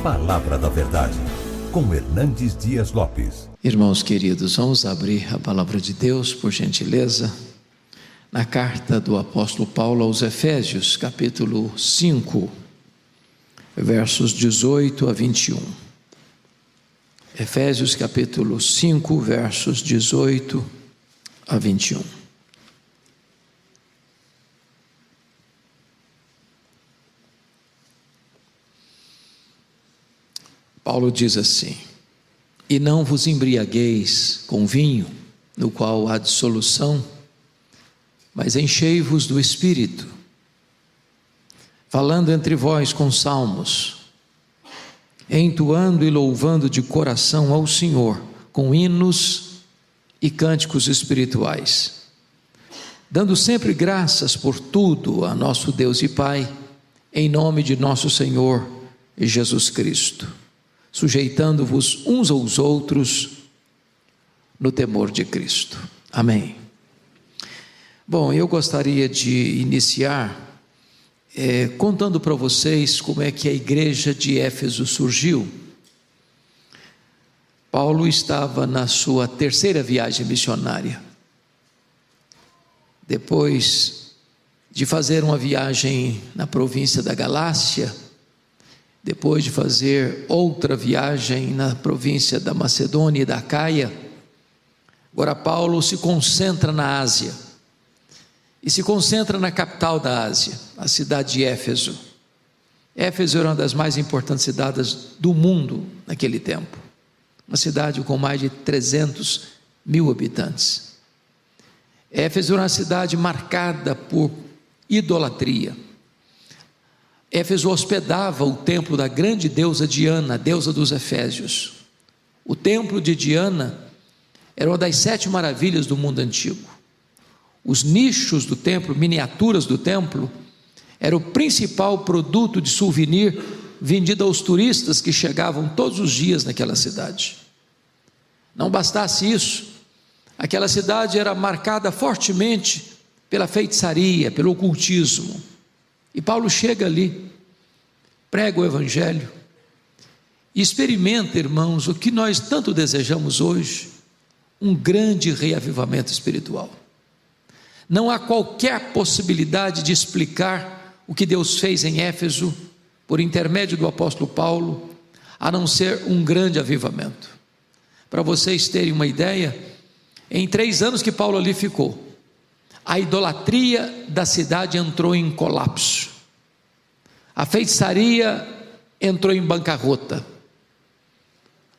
Palavra da Verdade, com Hernandes Dias Lopes. Irmãos queridos, vamos abrir a palavra de Deus, por gentileza, na carta do apóstolo Paulo aos Efésios, capítulo 5, versos 18 a 21. Efésios, capítulo 5, versos 18 a 21. Paulo diz assim: e não vos embriagueis com vinho, no qual há dissolução, mas enchei-vos do Espírito, falando entre vós com salmos, entoando e louvando de coração ao Senhor, com hinos e cânticos espirituais, dando sempre graças por tudo a nosso Deus e Pai, em nome de nosso Senhor Jesus Cristo, sujeitando-vos uns aos outros no temor de Cristo. Amém. Bom, eu gostaria de iniciar contando para vocês como é que a igreja de Éfeso surgiu. Paulo estava na sua terceira viagem missionária. Depois de fazer uma viagem na província da Galácia, depois de fazer outra viagem na província da Macedônia e da Acaia, agora Paulo se concentra na Ásia, e se concentra na capital da Ásia, a cidade de Éfeso. Éfeso era uma das mais importantes cidades do mundo naquele tempo, uma cidade com mais de 300 mil habitantes. Éfeso era uma cidade marcada por idolatria. Éfeso hospedava o templo da grande deusa Diana, a deusa dos Efésios. O templo de Diana era uma das 7 maravilhas do mundo antigo. Os nichos do templo, miniaturas do templo, era o principal produto de souvenir vendido aos turistas que chegavam todos os dias naquela cidade. Não bastasse isso, aquela cidade era marcada fortemente pela feitiçaria, pelo ocultismo. E Paulo chega ali, prega o Evangelho e experimenta, irmãos, o que nós tanto desejamos hoje: um grande reavivamento espiritual. Não há qualquer possibilidade de explicar o que Deus fez em Éfeso por intermédio do apóstolo Paulo, a não ser um grande avivamento. Para vocês terem uma ideia, em 3 anos que Paulo ali ficou, a idolatria da cidade entrou em colapso, a feitiçaria entrou em bancarrota,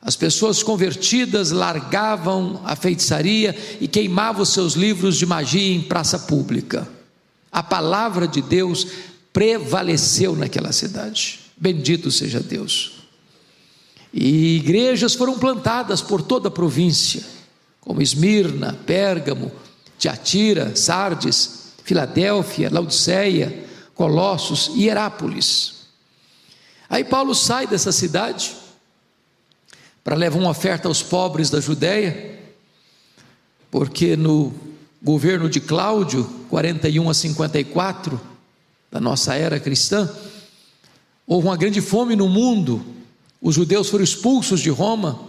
as pessoas convertidas largavam a feitiçaria e queimavam seus livros de magia em praça pública. A palavra de Deus prevaleceu naquela cidade, bendito seja Deus. E igrejas foram plantadas por toda a província, como Esmirna, Pérgamo, Tiatira, Sardes, Filadélfia, Laodiceia, Colossos e Herápolis. Aí Paulo sai dessa cidade para levar uma oferta aos pobres da Judéia, porque no governo de Cláudio, 41 a 54, da nossa era cristã, houve uma grande fome no mundo, os judeus foram expulsos de Roma,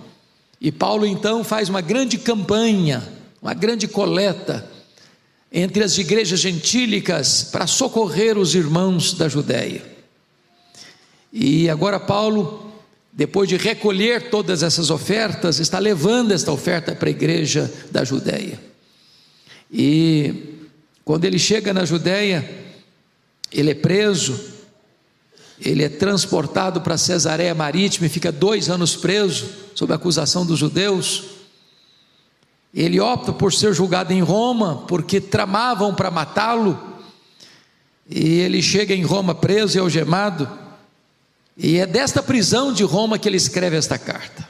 e Paulo então faz uma grande campanha, uma grande coleta entre as igrejas gentílicas para socorrer os irmãos da Judéia. E agora Paulo, depois de recolher todas essas ofertas, está levando esta oferta para a igreja da Judéia. E quando ele chega na Judéia, ele é preso, ele é transportado para Cesareia Marítima e fica 2 anos preso, sob acusação dos judeus. Ele opta por ser julgado em Roma, porque tramavam para matá-lo, e ele chega em Roma preso e algemado, e é desta prisão de Roma que ele escreve esta carta.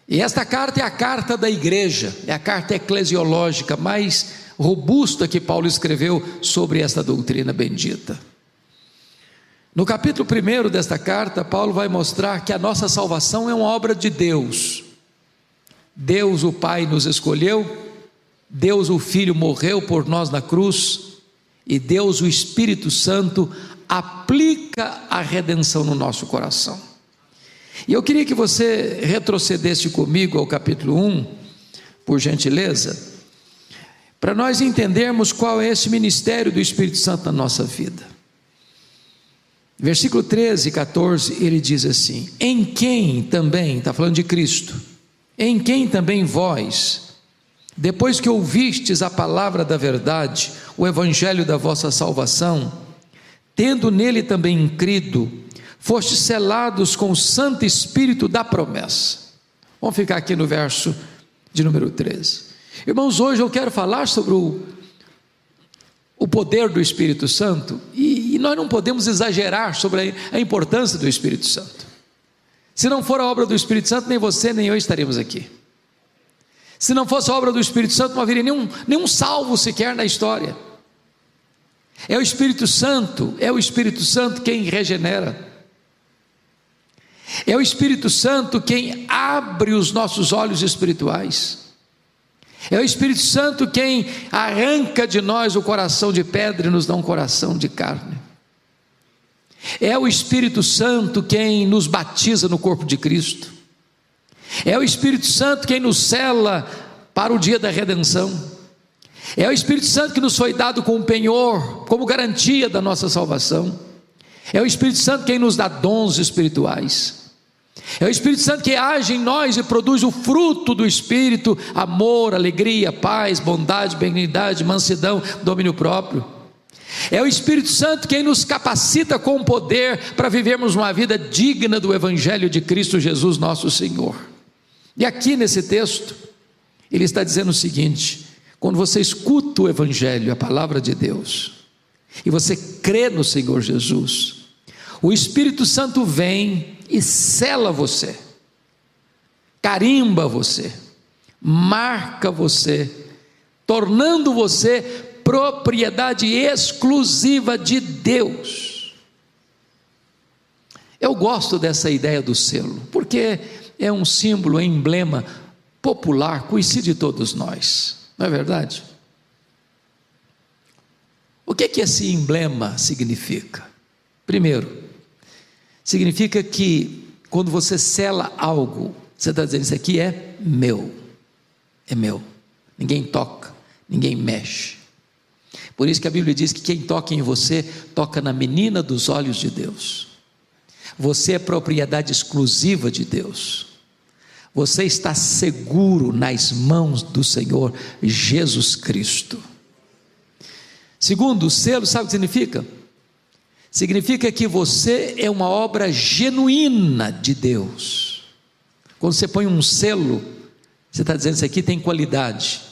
E esta carta é a carta da igreja, é a carta eclesiológica mais robusta que Paulo escreveu sobre esta doutrina bendita. No capítulo 1 desta carta, Paulo vai mostrar que a nossa salvação é uma obra de Deus. Deus o Pai nos escolheu, Deus o Filho morreu por nós na cruz, e Deus o Espírito Santo aplica a redenção no nosso coração. E eu queria que você retrocedesse comigo ao capítulo 1, por gentileza, para nós entendermos qual é esse ministério do Espírito Santo na nossa vida. Versículo 13 e 14, ele diz assim: em quem também, está falando de Cristo, em quem também vós, depois que ouvistes a palavra da verdade, o evangelho da vossa salvação, tendo nele também crido, fostes selados com o Santo Espírito da promessa. Vamos ficar aqui no verso de número 13. Irmãos, hoje eu quero falar sobre o poder do Espírito Santo, e nós não podemos exagerar sobre a importância do Espírito Santo. Se não for a obra do Espírito Santo, nem você nem eu estaríamos aqui. Se não fosse a obra do Espírito Santo, não haveria nenhum salvo sequer na história. É o Espírito Santo quem regenera. É o Espírito Santo quem abre os nossos olhos espirituais. É o Espírito Santo quem arranca de nós o coração de pedra e nos dá um coração de carne. É o Espírito Santo quem nos batiza no corpo de Cristo. É o Espírito Santo quem nos sela para o dia da redenção. É o Espírito Santo que nos foi dado como penhor, como garantia da nossa salvação. É o Espírito Santo quem nos dá dons espirituais. É o Espírito Santo que age em nós e produz o fruto do Espírito: amor, alegria, paz, bondade, benignidade, mansidão, domínio próprio. É o Espírito Santo quem nos capacita com poder para vivermos uma vida digna do Evangelho de Cristo Jesus nosso Senhor. E aqui nesse texto, ele está dizendo o seguinte: quando você escuta o Evangelho, a palavra de Deus, e você crê no Senhor Jesus, o Espírito Santo vem e sela você, carimba você, marca você, tornando você propriedade exclusiva de Deus. Eu gosto dessa ideia do selo, porque é um símbolo, um emblema popular, conhecido de todos nós, não é verdade? O que esse emblema significa? Primeiro, significa que quando você sela algo, você está dizendo: isso aqui é meu, ninguém toca, ninguém mexe. Por isso que a Bíblia diz que quem toca em você, toca na menina dos olhos de Deus. Você é propriedade exclusiva de Deus. Você está seguro nas mãos do Senhor Jesus Cristo. Segundo, o selo, sabe o que significa? Significa que você é uma obra genuína de Deus. Quando você põe um selo, você está dizendo: isso aqui tem qualidade.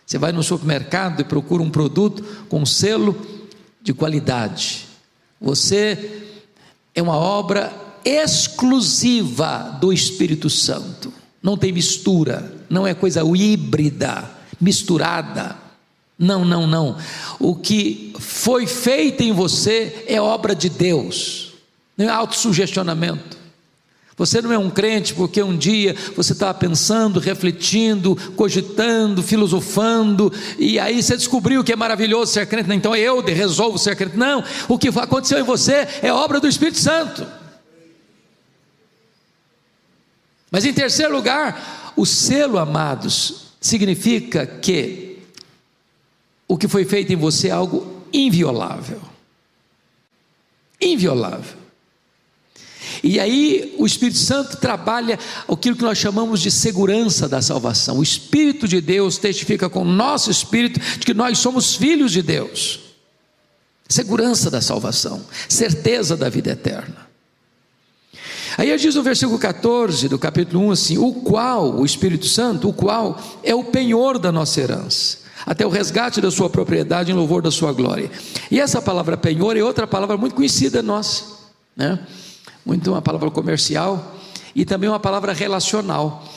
Você vai no supermercado e procura um produto com um selo de qualidade. Você é uma obra exclusiva do Espírito Santo. Não tem mistura, não é coisa híbrida, misturada. Não. O que foi feito em você é obra de Deus, não é autossugestionamento. Você não é um crente porque um dia você estava pensando, refletindo, cogitando, filosofando, e aí você descobriu que é maravilhoso ser crente, então eu resolvo ser crente. Não, o que aconteceu em você é obra do Espírito Santo. Mas em terceiro lugar, o selo, amados, significa que o que foi feito em você é algo inviolável. Inviolável. E aí o Espírito Santo trabalha aquilo que nós chamamos de segurança da salvação. O Espírito de Deus testifica com o nosso espírito de que nós somos filhos de Deus. Segurança da salvação, certeza da vida eterna. Aí diz no versículo 14 do capítulo 1 assim: o Espírito Santo, o qual é o penhor da nossa herança, até o resgate da sua propriedade em louvor da sua glória. E essa palavra penhor é outra palavra muito conhecida nossa, né? Muito uma palavra comercial e também uma palavra relacional.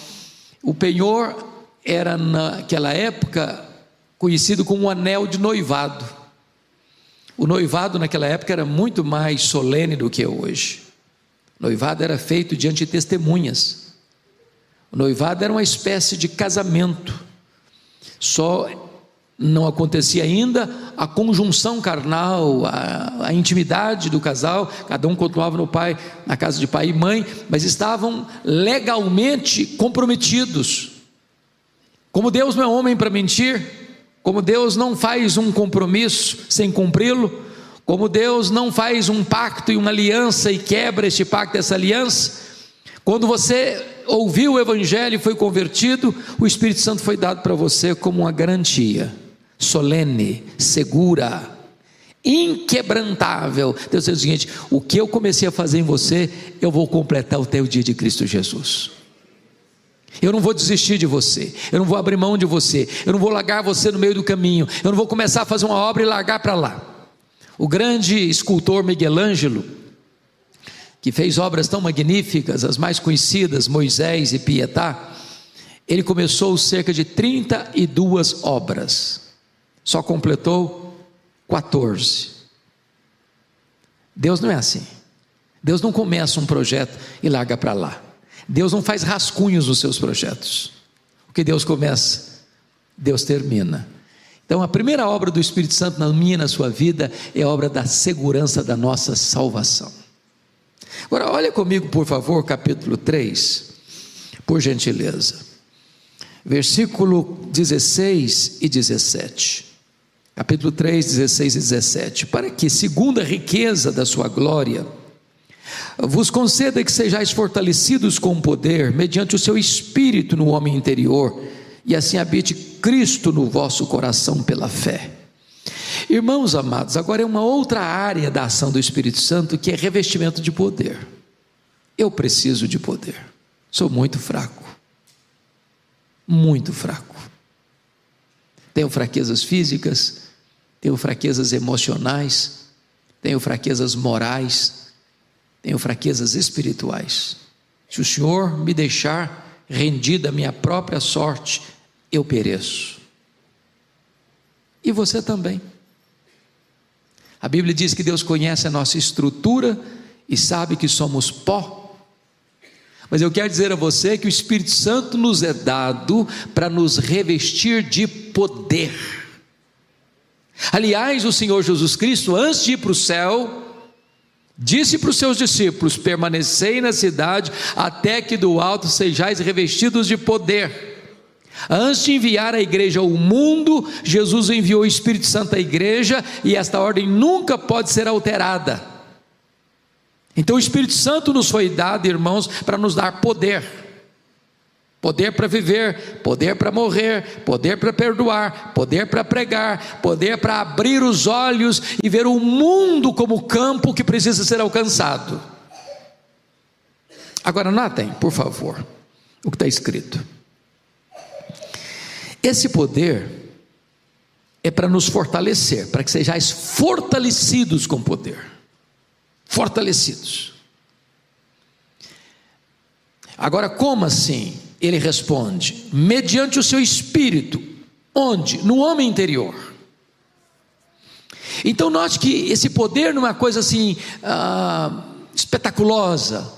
O penhor era naquela época conhecido como um anel de noivado. O noivado naquela época era muito mais solene do que hoje. O noivado era feito diante de testemunhas. O noivado era uma espécie de casamento. Só não acontecia ainda a conjunção carnal, a intimidade do casal, cada um continuava na casa de pai e mãe, mas estavam legalmente comprometidos. Como Deus não é homem para mentir, como Deus não faz um compromisso sem cumpri-lo, como Deus não faz um pacto e uma aliança e quebra este pacto, essa aliança, quando você ouviu o Evangelho e foi convertido, o Espírito Santo foi dado para você como uma garantia solene, segura, inquebrantável. Deus diz o seguinte: o que eu comecei a fazer em você, eu vou completar até o dia de Cristo Jesus. Eu não vou desistir de você, eu não vou abrir mão de você, eu não vou largar você no meio do caminho, eu não vou começar a fazer uma obra e largar para lá. O grande escultor Miguel Ângelo, que fez obras tão magníficas, as mais conhecidas, Moisés e Pietà, ele começou cerca de 32 obras, só completou 14. Deus não é assim. Deus não começa um projeto e larga para lá. Deus não faz rascunhos nos seus projetos. O que Deus começa, Deus termina. Então a primeira obra do Espírito Santo na minha e na sua vida é a obra da segurança da nossa salvação. Agora olha comigo por favor, capítulo 3, por gentileza, versículo 16 e 17, capítulo 3, 16 e 17, para que segundo a riqueza da sua glória, vos conceda que sejais fortalecidos com poder, mediante o seu Espírito no homem interior, e assim habite Cristo no vosso coração pela fé. Irmãos amados, agora é uma outra área da ação do Espírito Santo, que é revestimento de poder. Eu preciso de poder, sou muito fraco, tenho fraquezas físicas, tenho fraquezas emocionais, tenho fraquezas morais, tenho fraquezas espirituais. Se o Senhor me deixar rendido à minha própria sorte, eu pereço. E você também. A Bíblia diz que Deus conhece a nossa estrutura e sabe que somos pó. Mas eu quero dizer a você que o Espírito Santo nos é dado para nos revestir de poder. Aliás, o Senhor Jesus Cristo, antes de ir para o céu, disse para os seus discípulos: permanecei na cidade até que do alto sejais revestidos de poder. Antes de enviar a igreja ao mundo, Jesus enviou o Espírito Santo à igreja, e esta ordem nunca pode ser alterada. Então o Espírito Santo nos foi dado, irmãos, para nos dar poder. Poder para viver, poder para morrer, poder para perdoar, poder para pregar, poder para abrir os olhos e ver o mundo como campo que precisa ser alcançado. Agora notem, por favor, o que está escrito. Esse poder é para nos fortalecer, para que sejais fortalecidos com poder. Fortalecidos. Agora, como assim? Ele responde: mediante o seu Espírito. Onde? No homem interior. Então note que esse poder não é uma coisa assim espetaculosa,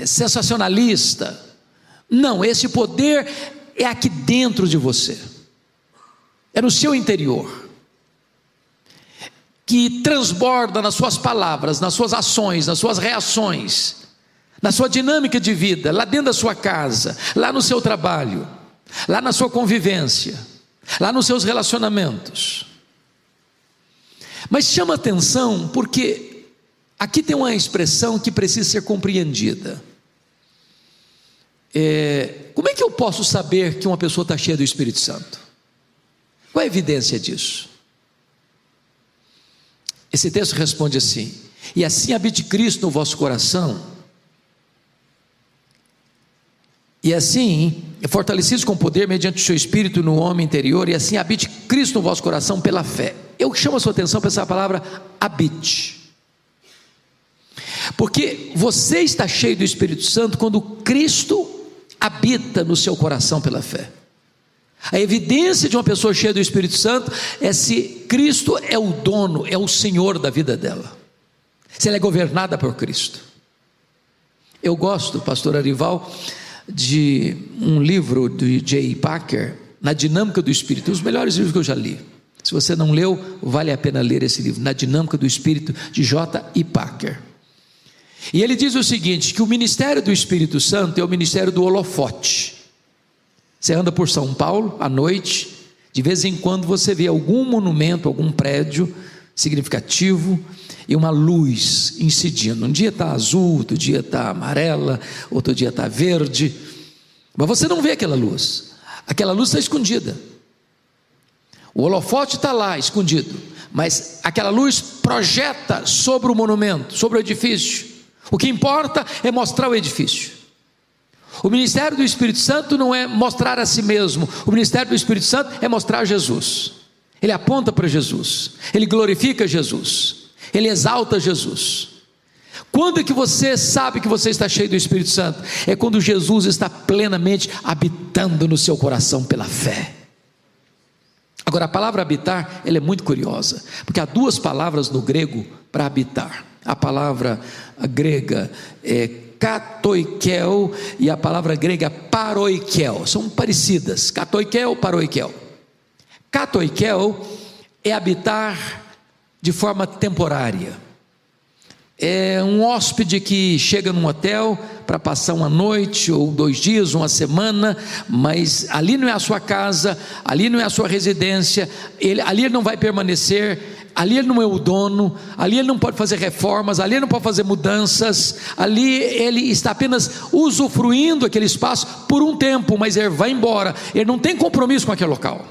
sensacionalista. Não, esse poder é aqui dentro de você, é no seu interior, que transborda nas suas palavras, nas suas ações, nas suas reações, na sua dinâmica de vida, lá dentro da sua casa, lá no seu trabalho, lá na sua convivência, lá nos seus relacionamentos. Mas chama atenção porque aqui tem uma expressão que precisa ser compreendida. Como é que eu posso saber que uma pessoa está cheia do Espírito Santo? Qual é a evidência disso? Esse texto responde assim: e assim habite Cristo no vosso coração, e assim fortalecidos com poder mediante o seu Espírito no homem interior, e assim habite Cristo no vosso coração pela fé. Eu chamo a sua atenção para essa palavra habite, porque você está cheio do Espírito Santo quando Cristo habita no seu coração pela fé. A evidência de uma pessoa cheia do Espírito Santo é se Cristo é o dono, é o Senhor da vida dela, se ela é governada por Cristo. Eu gosto, pastor Arival, de um livro de J. Packer, Na Dinâmica do Espírito, um dos melhores livros que eu já li. Se você não leu, vale a pena ler esse livro, Na Dinâmica do Espírito, de J.I. Packer. E ele diz o seguinte, que o ministério do Espírito Santo é o ministério do holofote. Você anda por São Paulo à noite, de vez em quando você vê algum monumento, algum prédio significativo e uma luz incidindo. Um dia está azul, outro dia está amarela, outro dia está verde, mas você não vê aquela luz está escondida. O holofote está lá escondido, mas aquela luz projeta sobre o monumento, sobre o edifício. O que importa é mostrar o edifício. O ministério do Espírito Santo não é mostrar a si mesmo, o ministério do Espírito Santo é mostrar Jesus. Ele aponta para Jesus, ele glorifica Jesus, ele exalta Jesus. Quando é que você sabe que você está cheio do Espírito Santo? É quando Jesus está plenamente habitando no seu coração pela fé. Agora, a palavra habitar, ela é muito curiosa, porque há duas palavras no grego para habitar. A palavra grega é katoikel e a palavra grega paroikel, são parecidas, katoikel, paroikel. Katoikel é habitar de forma temporária. É um hóspede que chega num hotel para passar uma noite ou 2 dias, uma semana, mas ali não é a sua casa, ali não é a sua residência, ali ele não vai permanecer, ali ele não é o dono, ali ele não pode fazer reformas, ali ele não pode fazer mudanças, ali ele está apenas usufruindo aquele espaço por um tempo, mas ele vai embora, ele não tem compromisso com aquele local.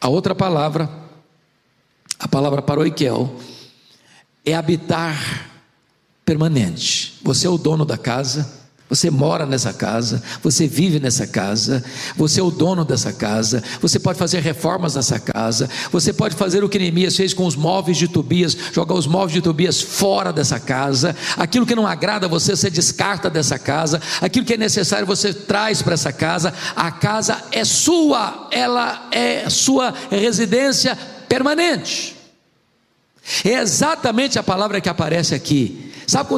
A outra palavra, a palavra paroikel, é habitar permanente. Você é o dono da casa, você mora nessa casa, você vive nessa casa, você é o dono dessa casa, você pode fazer reformas nessa casa, você pode fazer o que Neemias fez com os móveis de Tobias, jogar os móveis de Tobias fora dessa casa, aquilo que não agrada você descarta dessa casa, aquilo que é necessário você traz para essa casa. A casa é sua, ela é sua residência permanente. É exatamente a palavra que aparece aqui. Sabe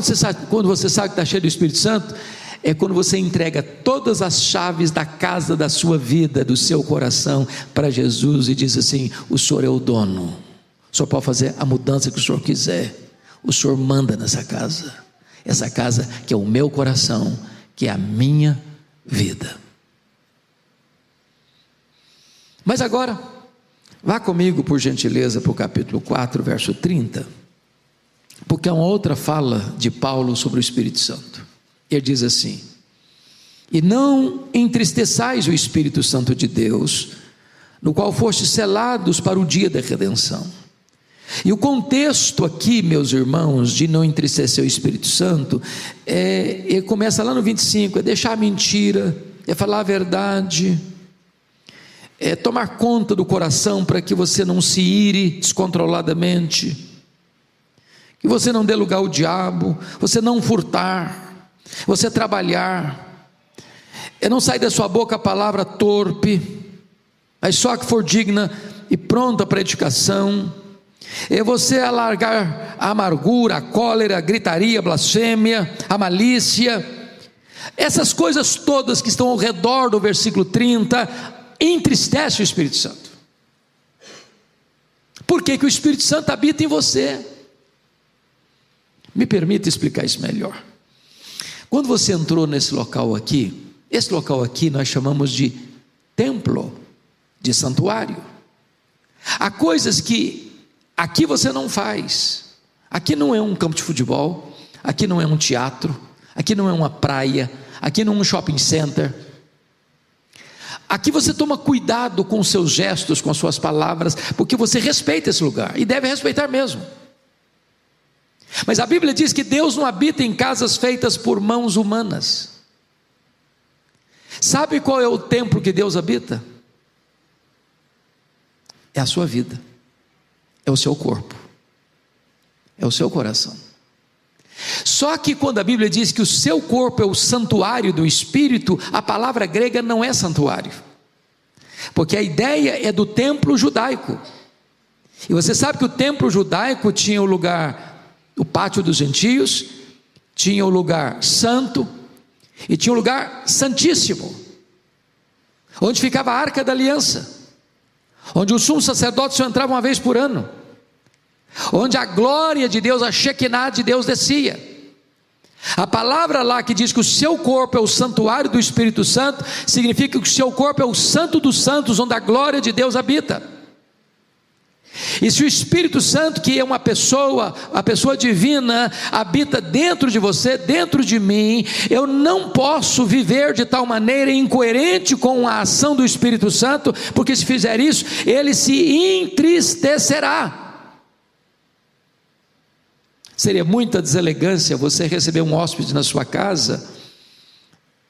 quando você sabe que está cheio do Espírito Santo? É quando você entrega todas as chaves da casa da sua vida, do seu coração, para Jesus e diz assim: o Senhor é o dono, o Senhor pode fazer a mudança que o Senhor quiser, o Senhor manda nessa casa, essa casa que é o meu coração, que é a minha vida. Mas agora, vá comigo, por gentileza, para o capítulo 4, verso 30, porque é uma outra fala de Paulo sobre o Espírito Santo. Ele diz assim: e não entristeçais o Espírito Santo de Deus, no qual fostes selados para o dia da redenção. E o contexto aqui, meus irmãos, de não entristecer o Espírito Santo, ele começa lá no 25, é deixar a mentira, é falar a verdade, é tomar conta do coração para que você não se ire descontroladamente, que você não dê lugar ao diabo, você não furtar, você trabalhar, é não sair da sua boca a palavra torpe, mas só que for digna e pronta para edificação, é você alargar a amargura, a cólera, a gritaria, a blasfêmia, a malícia, essas coisas todas que estão ao redor do versículo 30, entristece o Espírito Santo. Por que que o Espírito Santo habita em você? Me permita explicar isso melhor. Quando você entrou nesse local aqui, esse local aqui nós chamamos de templo, de santuário. Há coisas que aqui você não faz. Aqui não é um campo de futebol, aqui não é um teatro, aqui não é uma praia, aqui não é um shopping center. Aqui você toma cuidado com os seus gestos, com as suas palavras, porque você respeita esse lugar, e deve respeitar mesmo. Mas a Bíblia diz que Deus não habita em casas feitas por mãos humanas. Sabe qual é o templo que Deus habita? É a sua vida, é o seu corpo, é o seu coração. Só que quando a Bíblia diz que o seu corpo é o santuário do Espírito, a palavra grega não é santuário, porque a ideia é do templo judaico. E você sabe que o templo judaico tinha o lugar, o pátio dos gentios, tinha o lugar santo e tinha o lugar santíssimo. onde ficava a Arca da Aliança, onde o sumo sacerdote só entrava uma vez por ano, onde a glória de Deus, a Shekinah de Deus descia. A palavra lá que diz que o seu corpo é o santuário do Espírito Santo, significa que o seu corpo é o santo dos santos, onde a glória de Deus habita. E se o Espírito Santo, que é uma pessoa, a pessoa divina, habita dentro de você, dentro de mim, eu não posso viver de tal maneira incoerente com a ação do Espírito Santo, porque se fizer isso, ele se entristecerá. Seria muita deselegância você receber um hóspede na sua casa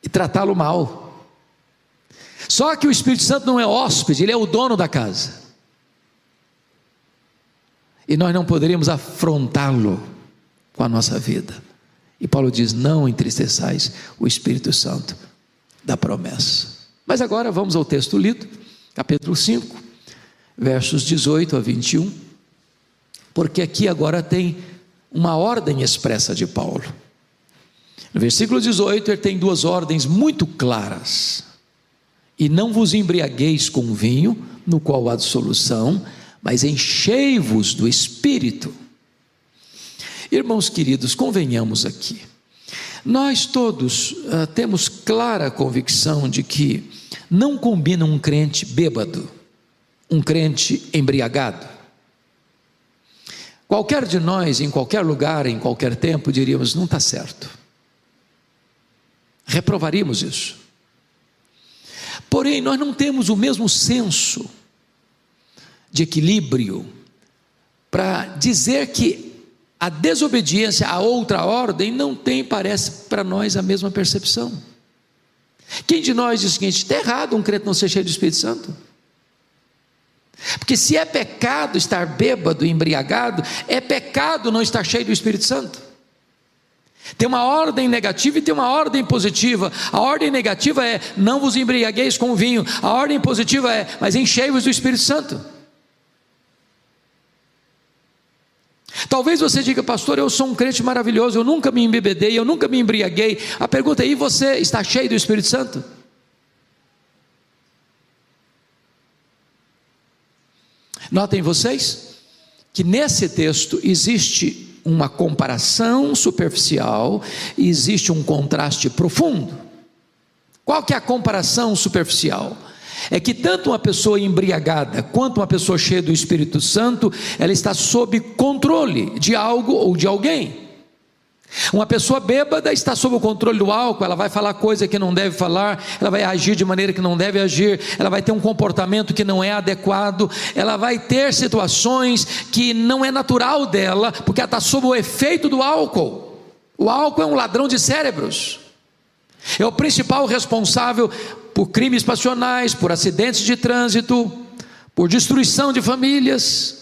e tratá-lo mal. Só que o Espírito Santo não é hóspede, ele é o dono da casa. E nós não poderíamos afrontá-lo com a nossa vida. E Paulo diz: não entristeçais o Espírito Santo da promessa. Mas agora vamos ao texto lido, capítulo 5, versos 18 a 21, porque aqui agora tem uma ordem expressa de Paulo. No versículo 18 ele tem duas ordens muito claras: e não vos embriagueis com vinho, no qual há dissolução, mas enchei-vos do Espírito. Irmãos queridos, convenhamos aqui, nós todos temos clara convicção de que não combina um crente bêbado, um crente embriagado. Qualquer de nós, em qualquer lugar, em qualquer tempo, diríamos: não está certo, reprovaríamos isso. Porém, nós não temos o mesmo senso de equilíbrio para dizer que a desobediência a outra ordem não tem, parece para nós, a mesma percepção. Quem de nós diz o seguinte: está errado um crente não ser cheio do Espírito Santo? Porque se é pecado estar bêbado, embriagado, é pecado não estar cheio do Espírito Santo. Tem uma ordem negativa e tem uma ordem positiva. A ordem negativa é: não vos embriagueis com vinho. A ordem positiva é: mas enchei-vos do Espírito Santo. Talvez você diga: pastor, eu sou um crente maravilhoso, eu nunca me embebedei, eu nunca me embriaguei. A pergunta é: e você está cheio do Espírito Santo? Notem vocês que nesse texto existe uma comparação superficial e existe um contraste profundo. Qual que é a comparação superficial? É que tanto uma pessoa embriagada quanto uma pessoa cheia do Espírito Santo, ela está sob controle de algo ou de alguém. Uma pessoa bêbada está sob o controle do álcool, ela vai falar coisa que não deve falar, ela vai agir de maneira que não deve agir, ela vai ter um comportamento que não é adequado, ela vai ter situações que não é natural dela, porque ela está sob o efeito do álcool. O álcool é um ladrão de cérebros, é o principal responsável por crimes passionais, por acidentes de trânsito, por destruição de famílias.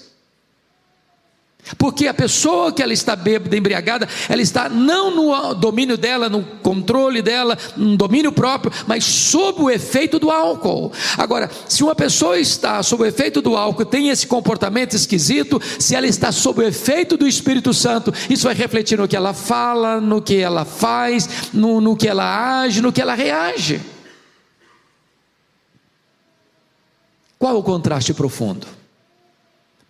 Porque a pessoa que ela está bêbada, embriagada, ela está não no domínio dela, no controle dela, no domínio próprio, mas sob o efeito do álcool. Agora, se uma pessoa está sob o efeito do álcool, tem esse comportamento esquisito, se ela está sob o efeito do Espírito Santo, isso vai refletir no que ela fala, no que ela faz, no que ela age, no que ela reage. Qual o contraste profundo?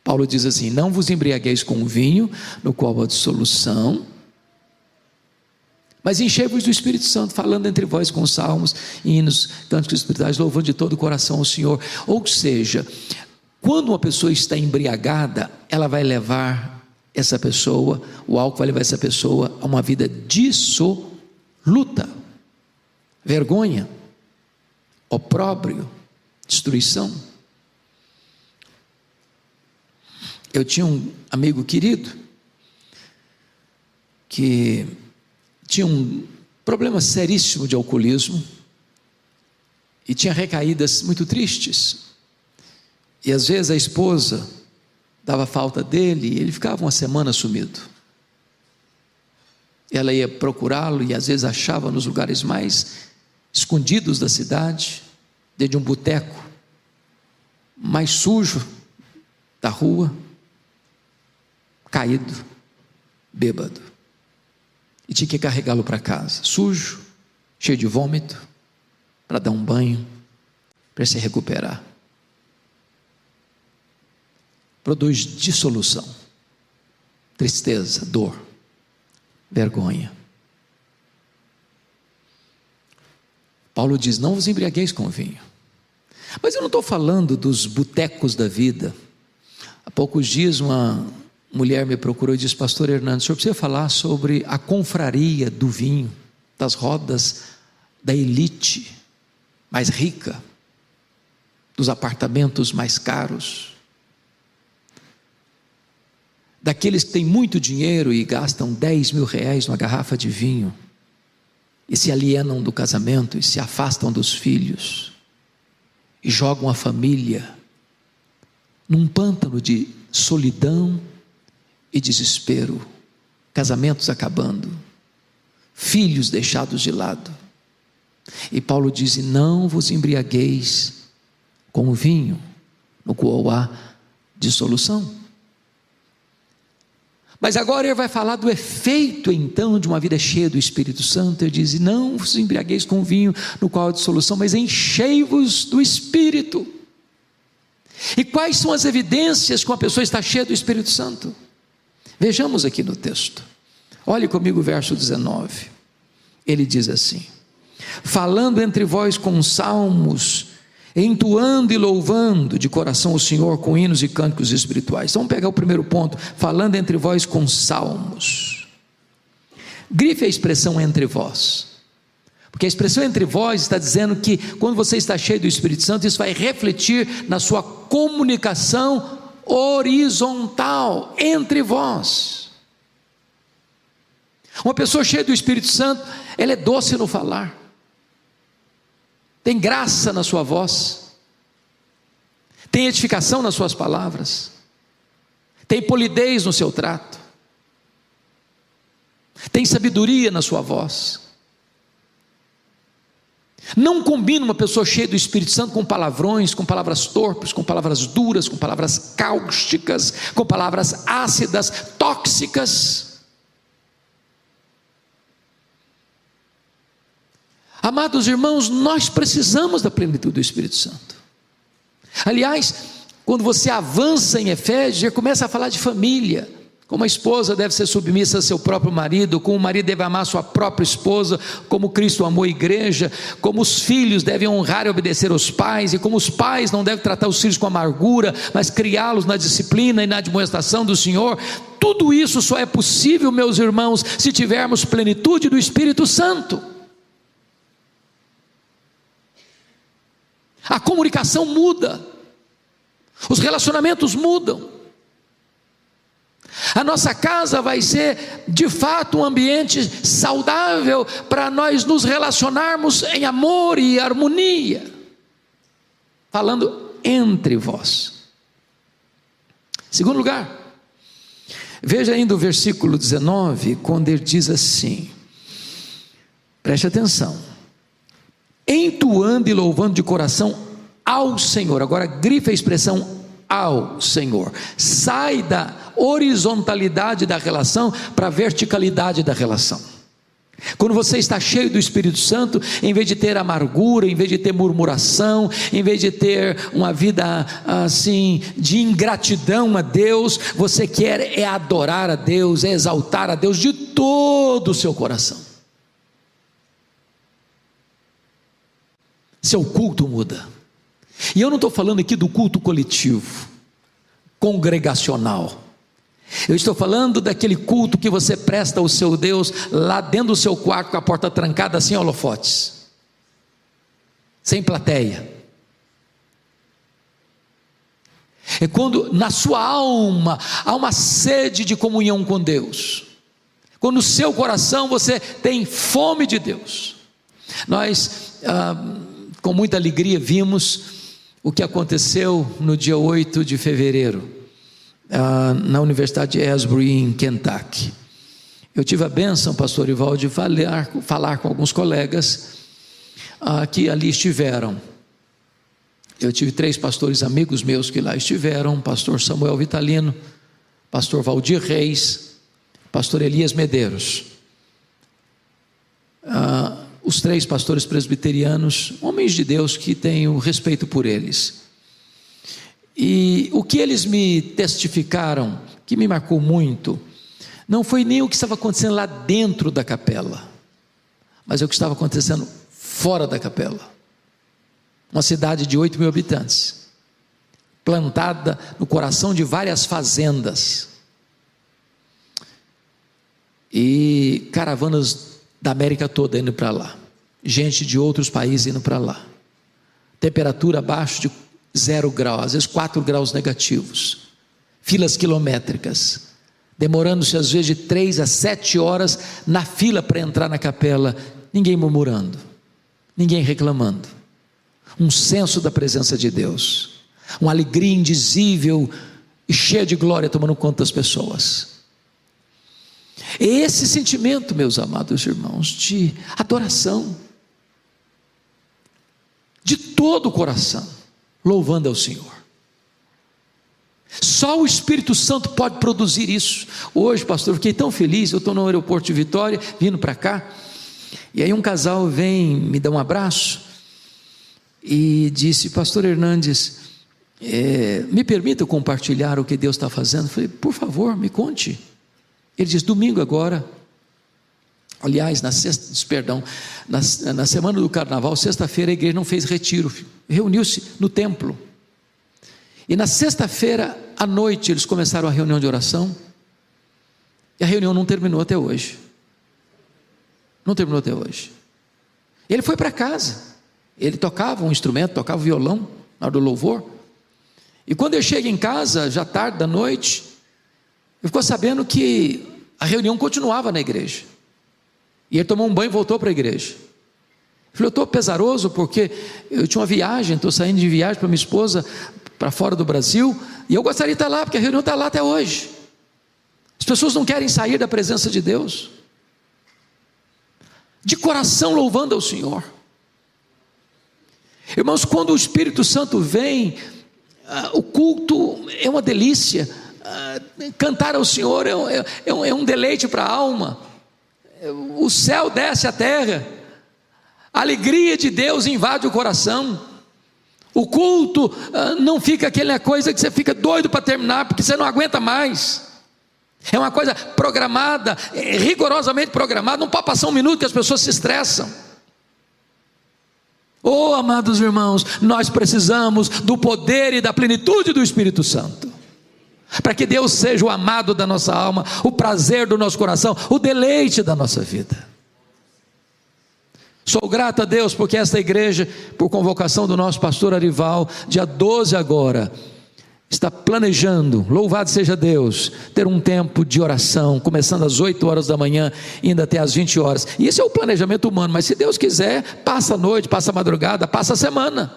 Paulo diz assim: não vos embriagueis com vinho, no qual há dissolução, mas enchei-vos do Espírito Santo, falando entre vós com salmos, hinos, cânticos espirituais, louvando de todo o coração ao Senhor. Ou seja, quando uma pessoa está embriagada, ela vai levar essa pessoa, o álcool vai levar essa pessoa a uma vida dissoluta, vergonha, opróbrio, destruição. Eu tinha um amigo querido que tinha um problema seríssimo de alcoolismo e tinha recaídas muito tristes, e às vezes a esposa dava falta dele e ele ficava uma semana sumido. Ela ia procurá-lo e às vezes achava nos lugares mais escondidos da cidade, dentro de um boteco mais sujo da rua, caído, bêbado, e tinha que carregá-lo para casa, sujo, cheio de vômito, para dar um banho, para se recuperar. Produz dissolução, tristeza, dor, vergonha. Paulo diz: não vos embriagueis com vinho. Mas eu não estou falando dos botecos da vida. Há poucos dias uma mulher me procurou e disse: pastor Hernandes, o senhor precisa falar sobre a confraria do vinho, das rodas da elite mais rica, dos apartamentos mais caros, daqueles que têm muito dinheiro e gastam 10 mil reais numa garrafa de vinho, e se alienam do casamento, e se afastam dos filhos, e jogam a família num pântano de solidão e desespero, casamentos acabando, filhos deixados de lado. E Paulo diz: não vos embriagueis com o vinho, no qual há dissolução. Mas agora ele vai falar do efeito então de uma vida cheia do Espírito Santo. Ele diz: não vos embriagueis com o vinho, no qual há dissolução, mas enchei-vos do Espírito. E quais são as evidências que uma pessoa está cheia do Espírito Santo? Vejamos aqui no texto. Olhe comigo o verso 19. Ele diz assim: falando entre vós com salmos, entoando e louvando de coração o Senhor com hinos e cânticos espirituais. Então, vamos pegar o primeiro ponto: falando entre vós com salmos. Grife a expressão entre vós, porque a expressão entre vós está dizendo que quando você está cheio do Espírito Santo, isso vai refletir na sua comunicação horizontal entre vós. Uma pessoa cheia do Espírito Santo, ela é doce no falar, tem graça na sua voz, tem edificação nas suas palavras, tem polidez no seu trato, tem sabedoria na sua voz. Não combina uma pessoa cheia do Espírito Santo com palavrões, com palavras torpes, com palavras duras, com palavras cáusticas, com palavras ácidas, tóxicas. Amados irmãos, nós precisamos da plenitude do Espírito Santo. Aliás, quando você avança em Efésios, já começa a falar de família, como a esposa deve ser submissa a seu próprio marido, como o marido deve amar a sua própria esposa, como Cristo amou a igreja, como os filhos devem honrar e obedecer aos pais, e como os pais não devem tratar os filhos com amargura, mas criá-los na disciplina e na admoestação do Senhor. Tudo isso só é possível, meus irmãos, se tivermos plenitude do Espírito Santo. A comunicação muda, os relacionamentos mudam. A nossa casa vai ser de fato um ambiente saudável para nós nos relacionarmos em amor e harmonia, falando entre vós. Segundo lugar, veja ainda o versículo 19, quando ele diz assim, preste atenção: entoando e louvando de coração ao Senhor. Agora grife a expressão ao Senhor. Sai da horizontalidade da relação para a verticalidade da relação. Quando você está cheio do Espírito Santo, em vez de ter amargura, em vez de ter murmuração, em vez de ter uma vida assim de ingratidão a Deus, você quer é adorar a Deus, é exaltar a Deus de todo o seu coração. Seu culto muda. E eu não estou falando aqui do culto coletivo, congregacional. Eu estou falando daquele culto que você presta ao seu Deus lá dentro do seu quarto, com a porta trancada, sem holofotes, sem plateia. É quando na sua alma há uma sede de comunhão com Deus, quando no seu coração você tem fome de Deus. Nós com muita alegria vimos o que aconteceu no dia 8 de fevereiro, na Universidade de Asbury, em Kentucky. Eu tive a bênção, pastor Ivaldo, de falar com alguns colegas que ali estiveram. Eu tive 3 pastores amigos meus que lá estiveram: pastor Samuel Vitalino, pastor Valdir Reis, pastor Elias Medeiros. os 3 pastores presbiterianos, homens de Deus que tenho respeito por eles. E o que eles me testificaram, que me marcou muito, não foi nem o que estava acontecendo lá dentro da capela, mas é o que estava acontecendo fora da capela. Uma cidade de 8 mil habitantes, plantada no coração de várias fazendas, e caravanas da América toda indo para lá, gente de outros países indo para lá, temperatura abaixo de 0 grau, às vezes 4 graus negativos, filas quilométricas, demorando-se às vezes de 3 a 7 horas na fila para entrar na capela, ninguém murmurando, ninguém reclamando, um senso da presença de Deus, uma alegria indizível e cheia de glória tomando conta das pessoas. Esse sentimento, meus amados irmãos, de adoração, de todo o coração, louvando ao Senhor. Só o Espírito Santo pode produzir isso. Hoje, pastor, eu fiquei tão feliz, eu estou no aeroporto de Vitória, vindo para cá, e aí um casal vem me dar um abraço, e disse: pastor Hernandes, me permita compartilhar o que Deus está fazendo? Eu falei: por favor, me conte. Ele diz: domingo agora, aliás, na semana do carnaval, sexta-feira, a igreja não fez retiro, reuniu-se no templo, e na sexta-feira à noite eles começaram a reunião de oração, e a reunião não terminou até hoje. Ele foi para casa, ele tocava um instrumento, tocava violão na hora do louvor, e quando eu chego em casa, já tarde da noite, eu ficou sabendo que a reunião continuava na igreja, e ele tomou um banho e voltou para a igreja. Eu falei: eu estou pesaroso porque eu tinha uma viagem, estou saindo de viagem para minha esposa, para fora do Brasil, e eu gostaria de estar lá, porque a reunião está lá até hoje. As pessoas não querem sair da presença de Deus, de coração louvando ao Senhor. Irmãos, quando o Espírito Santo vem, o culto é uma delícia, cantar ao Senhor é um deleite para a alma, o céu desce à terra, a alegria de Deus invade o coração, o culto não fica aquela coisa que você fica doido para terminar, porque você não aguenta mais, é uma coisa programada, rigorosamente programada, não pode passar um minuto que as pessoas se estressam. Oh, amados irmãos, nós precisamos do poder e da plenitude do Espírito Santo, para que Deus seja o amado da nossa alma, o prazer do nosso coração, o deleite da nossa vida. Sou grato a Deus porque esta igreja, por convocação do nosso pastor Arival, dia 12 agora, está planejando, louvado seja Deus, ter um tempo de oração, começando às 8 horas da manhã, indo até às 20 horas, e isso é o planejamento humano, mas se Deus quiser, passa a noite, passa a madrugada, passa a semana.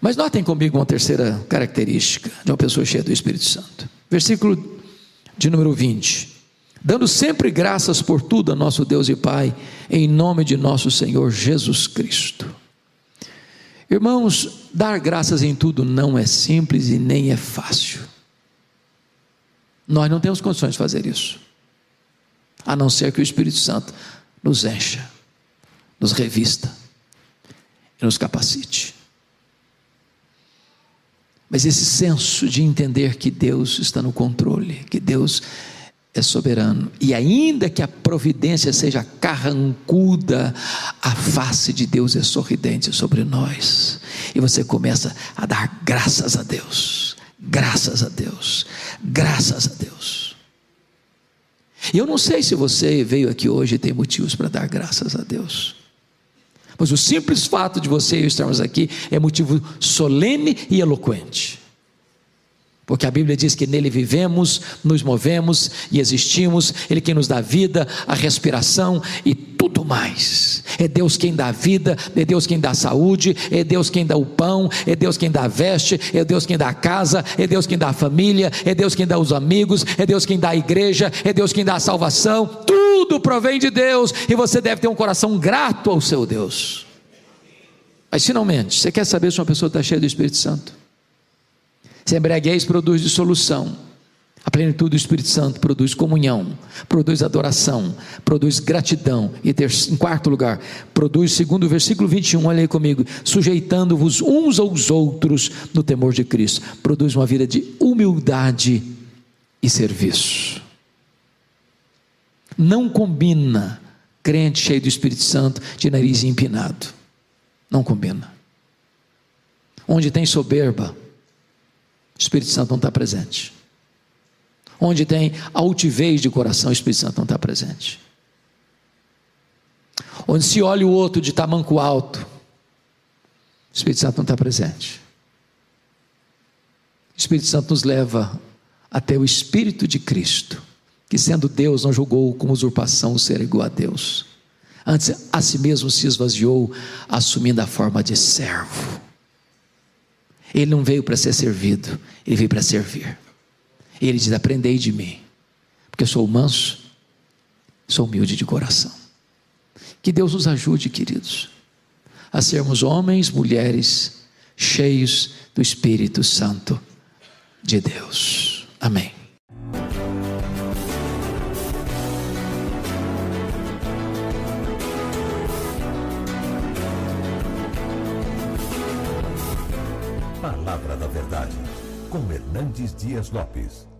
Mas notem comigo uma terceira característica de uma pessoa cheia do Espírito Santo, versículo de número 20, dando sempre graças por tudo a nosso Deus e Pai, em nome de nosso Senhor Jesus Cristo. Irmãos, dar graças em tudo não é simples e nem é fácil, nós não temos condições de fazer isso, a não ser que o Espírito Santo nos encha, nos revista e nos capacite. Mas esse senso de entender que Deus está no controle, que Deus é soberano, e ainda que a providência seja carrancuda, a face de Deus é sorridente sobre nós, e você começa a dar graças a Deus, graças a Deus, graças a Deus. E eu não sei se você veio aqui hoje e tem motivos para dar graças a Deus, mas o simples fato de você e eu estarmos aqui é motivo solene e eloquente, porque a Bíblia diz que nele vivemos, nos movemos e existimos, Ele quem nos dá vida, a respiração e tudo mais. É Deus quem dá vida, é Deus quem dá saúde, é Deus quem dá o pão, é Deus quem dá a veste, é Deus quem dá a casa, é Deus quem dá a família, é Deus quem dá os amigos, é Deus quem dá a igreja, é Deus quem dá a salvação. Tudo provém de Deus, e você deve ter um coração grato ao seu Deus. Mas finalmente, você quer saber se uma pessoa está cheia do Espírito Santo? Se embriaguez produz dissolução, A plenitude do Espírito Santo produz comunhão, produz adoração, produz gratidão. E em quarto lugar, produz, segundo o versículo 21, olha aí comigo, sujeitando-vos uns aos outros no temor de Cristo. Produz uma vida de humildade e serviço. Não combina crente cheio do Espírito Santo de nariz empinado. Não combina. Onde tem soberba, o Espírito Santo não está presente. Onde tem altivez de coração, o Espírito Santo não está presente. Onde se olha o outro de tamanco alto, o Espírito Santo não está presente. O Espírito Santo nos leva até o Espírito de Cristo, que sendo Deus não julgou como usurpação ser igual a Deus. Antes a si mesmo se esvaziou, assumindo a forma de servo. Ele não veio para ser servido, ele veio para servir. Ele diz: aprendei de mim, porque eu sou manso, sou humilde de coração. Que Deus nos ajude, queridos, a sermos homens, mulheres, cheios do Espírito Santo de Deus. Amém. Palavra da Verdade, com Hernandes Dias Lopes.